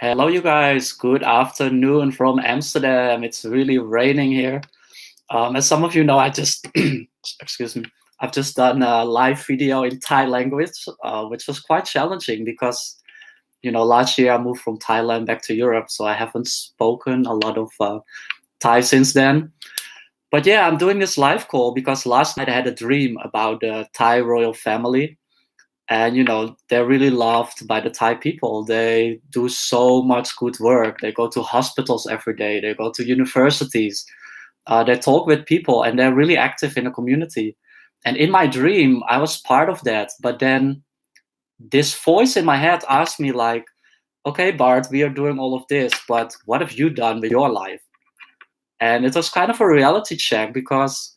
Hello, you guys. Good afternoon from Amsterdam. It's really raining here. As some of you know, I just, excuse me, I've just done a live video in Thai language, which was quite challenging because, last year I moved from Thailand back to Europe, so I haven't spoken a lot of Thai since then. But yeah, I'm doing this live call because last night I had a dream about the Thai royal family, and they're really loved by the Thai people. They do so much good work. They go to hospitals every day. They go to universities. They talk with people, and they're really active in the community. And in my dream, I was part of that. But then this voice in my head asked me, like, okay, Bart, we are doing all of this, but what have you done with your life? And it was kind of a reality check because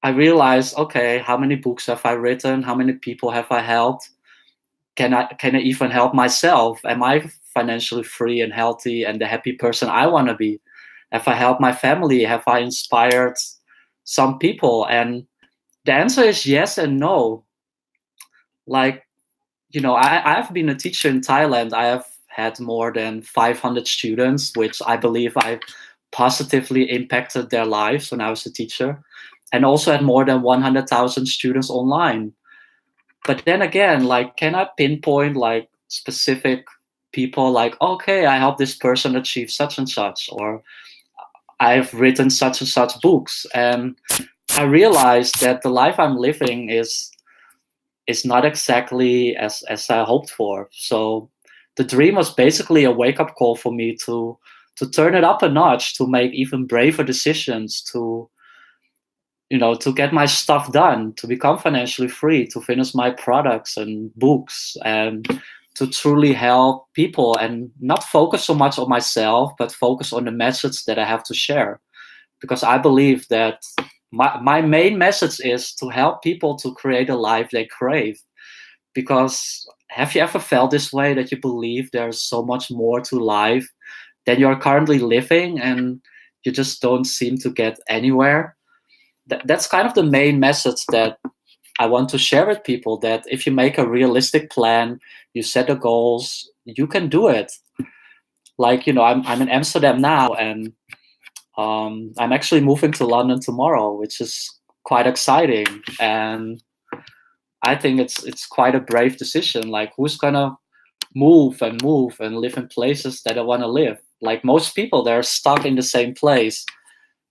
I realized, okay, how many books have I written? How many people have I helped? Can I even help myself? Am I financially free and healthy and the happy person I want to be? Have I helped my family? Have I inspired some people? And the answer is yes and no. Like, I've been a teacher in Thailand. I have had more than 500 students, which I believe I positively impacted their lives when I was a teacher, and also had more than 100,000 students online. But then again, like, can I pinpoint like specific people, like, okay, I helped this person achieve such and such, or I've written such and such books? And I realized that the life I'm living is not exactly as I hoped for. So the dream was basically a wake-up call for me to turn it up a notch, to make even braver decisions, to get my stuff done, to become financially free, to finish my products and books, and to truly help people and not focus so much on myself, but focus on the message that I have to share. Because I believe that my main message is to help people to create a life they crave. Because have you ever felt this way, that you believe there's so much more to life than you're currently living, and you just don't seem to get anywhere? That's kind of the main message that I want to share with people, that if you make a realistic plan, you set the goals, you can do it. Like, I'm in Amsterdam now, and I'm actually moving to London tomorrow, which is quite exciting. And I think it's quite a brave decision. Like, who's gonna move and live in places that I want to live? Like, most people, they're stuck in the same place.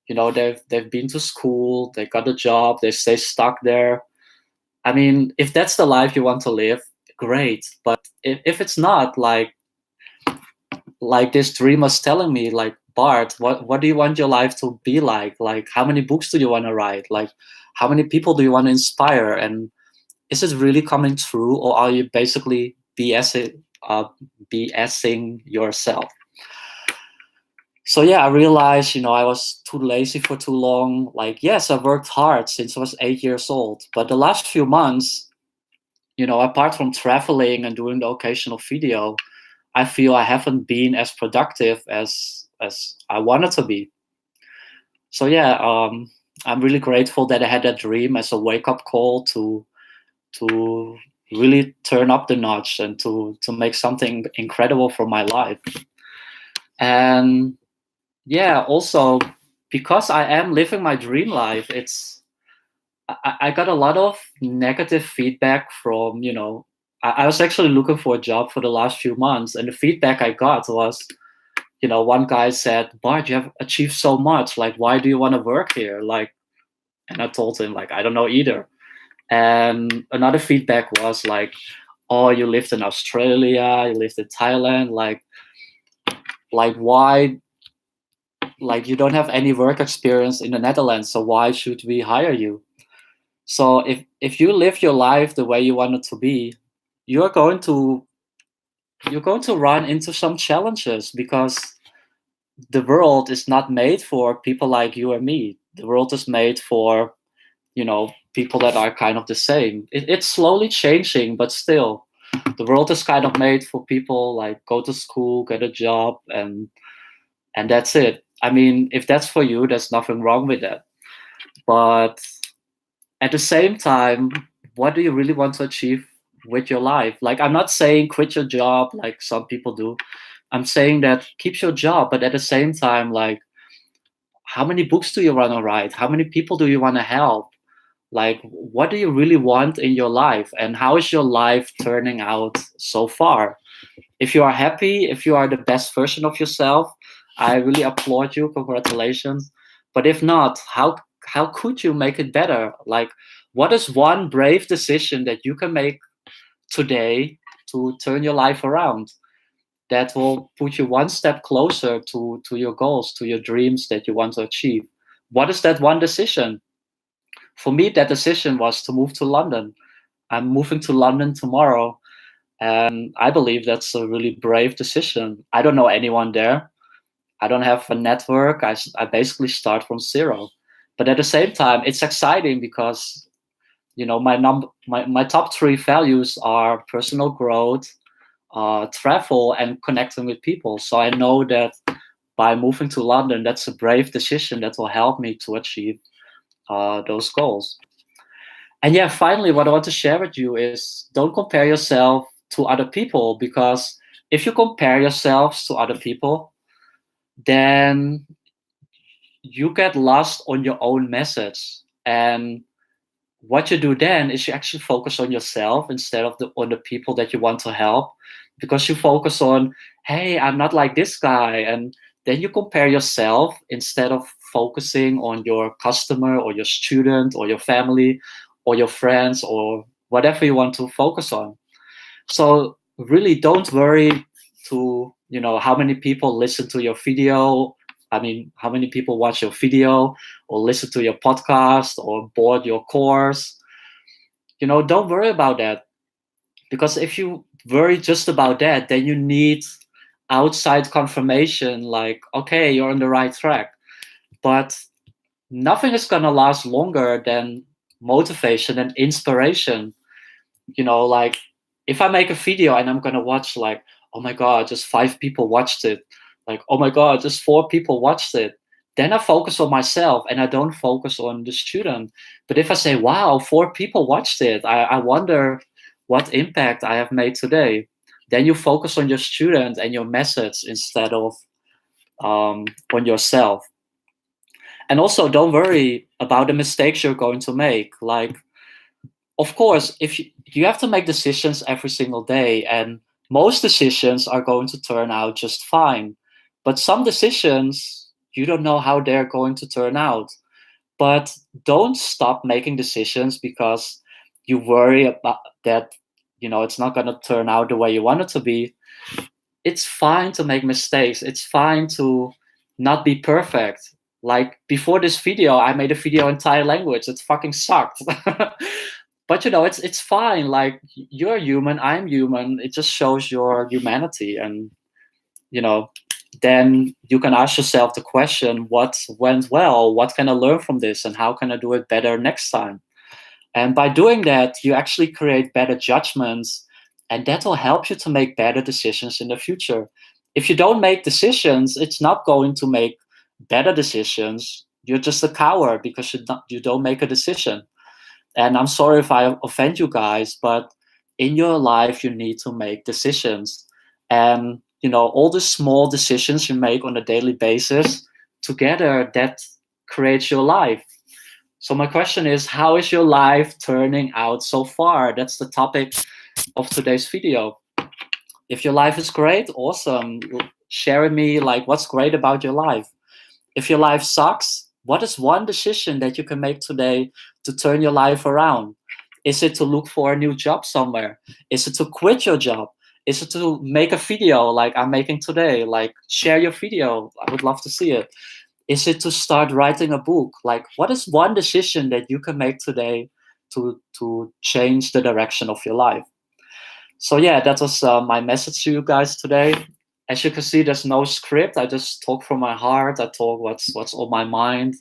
They've been to school, they got a job, they stay stuck there. I mean, if that's the life you want to live, great. But if it's not, like this dream was telling me, like, Bart, what do you want your life to be like? Like, how many books do you want to write? Like, how many people do you want to inspire? And is it really coming true, or are you basically BSing yourself? So yeah, I realized, I was too lazy for too long. Like, yes, I worked hard since I was 8 years old, but the last few months, apart from traveling and doing the occasional video, I feel I haven't been as productive as I wanted to be. So yeah, I'm really grateful that I had that dream as a wake up call to really turn up the notch and to make something incredible for my life. And yeah, also because I am living my dream life, I got a lot of negative feedback from, I was actually looking for a job for the last few months, and the feedback I got was, one guy said, Bart, you have achieved so much. Like, why do you want to work here? Like, and I told him, like, I don't know either. And another feedback was like, oh, you lived in Australia, you lived in Thailand, like why, like, you don't have any work experience in the Netherlands, so why should we hire you? So if you live your life the way you want it to be, you're going to run into some challenges, because the world is not made for people like you and me. The world is made for, people that are kind of the same. It's slowly changing, but still, the world is kind of made for people like go to school, get a job, and that's it. I mean, if that's for you, there's nothing wrong with that. But at the same time, what do you really want to achieve with your life? Like, I'm not saying quit your job like some people do. I'm saying that keep your job, but at the same time, like, how many books do you want to write? How many people do you want to help? Like, what do you really want in your life? And how is your life turning out so far? If you are happy, if you are the best version of yourself, I really applaud you. Congratulations. But if not, how could you make it better? Like, what is one brave decision that you can make today to turn your life around that will put you one step closer to your goals, to your dreams that you want to achieve? What is that one decision? For me, that decision was to move to London. I'm moving to London tomorrow, and I believe that's a really brave decision. I don't know anyone there. I don't have a network. I basically start from zero. But at the same time, it's exciting because, my top three values are personal growth, travel, and connecting with people. So I know that by moving to London, that's a brave decision that will help me to achieve those goals. And yeah, finally, what I want to share with you is don't compare yourself to other people, because if you compare yourselves to other people, then you get lost on your own message. And what you do then is you actually focus on yourself instead of on the people that you want to help, because you focus on, hey, I'm not like this guy. And then you compare yourself instead of focusing on your customer or your student or your family or your friends or whatever you want to focus on. So really don't worry to, how many people listen to your video. I mean, how many people watch your video or listen to your podcast or board your course. Don't worry about that, because if you worry just about that, then you need outside confirmation, like, okay, you're on the right track. But nothing is going to last longer than motivation and inspiration. Like, if I make a video and I'm going to watch, like, oh my God, just 5 people watched it. Like, oh my God, just 4 people watched it. Then I focus on myself and I don't focus on the student. But if I say, wow, 4 people watched it, I wonder what impact I have made today. Then you focus on your student and your message instead of on yourself. And also, don't worry about the mistakes you're going to make. Like, of course, if you have to make decisions every single day, and most decisions are going to turn out just fine. But some decisions, you don't know how they're going to turn out. But don't stop making decisions because you worry about that, it's not going to turn out the way you want it to be. It's fine to make mistakes. It's fine to not be perfect. Like, before this video, I made a video in Thai language. It fucking sucked. But it's fine. Like, you're human, I'm human. It just shows your humanity. And then you can ask yourself the question, what went well? What can I learn from this? And how can I do it better next time? And by doing that, you actually create better judgments, and that will help you to make better decisions in the future. If you don't make decisions, it's not going to make better decisions. You're just a coward because you don't make a decision. And I'm sorry if I offend you guys, but in your life, you need to make decisions. And, all the small decisions you make on a daily basis, together, that creates your life. So my question is, how is your life turning out so far? That's the topic of today's video. If your life is great, awesome. Share with me, like, what's great about your life. If your life sucks, what is one decision that you can make today to turn your life around? Is it to look for a new job somewhere? Is it to quit your job? Is it to make a video like I'm making today? Like, share your video. I would love to see it. Is it to start writing a book? Like, what is one decision that you can make today to change the direction of your life? So yeah, that was my message to you guys today. As you can see, there's no script. I just talk from my heart. I talk what's on my mind.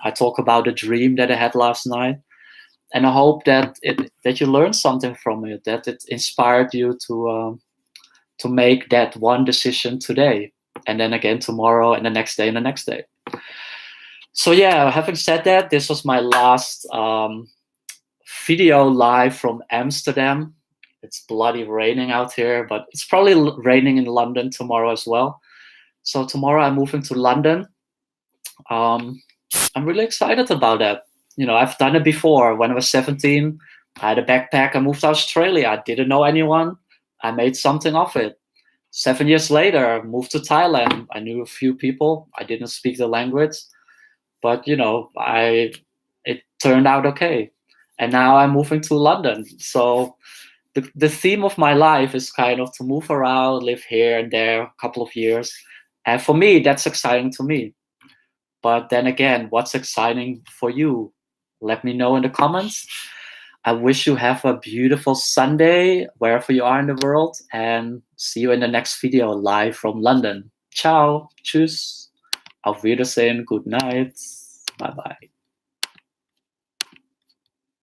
I talk about the dream that I had last night, and I hope that you learned something from it. That it inspired you to make that one decision today, and then again tomorrow, and the next day, and the next day. So yeah, having said that, this was my last video live from Amsterdam. It's bloody raining out here, but it's probably raining in London tomorrow as well. So tomorrow I'm moving to London. I'm really excited about that. I've done it before. When I was 17, I had a backpack. I moved to Australia. I didn't know anyone. I made something of it. 7 years later, I moved to Thailand. I knew a few people. I didn't speak the language, but it turned out okay. And now I'm moving to London. So the theme of my life is kind of to move around, live here and there a couple of years. And for me, that's exciting to me. But then again, what's exciting for you? Let me know in the comments. I wish you have a beautiful Sunday wherever you are in the world, and see you in the next video live from London. Ciao, tschüss, auf Wiedersehen, good night, bye bye.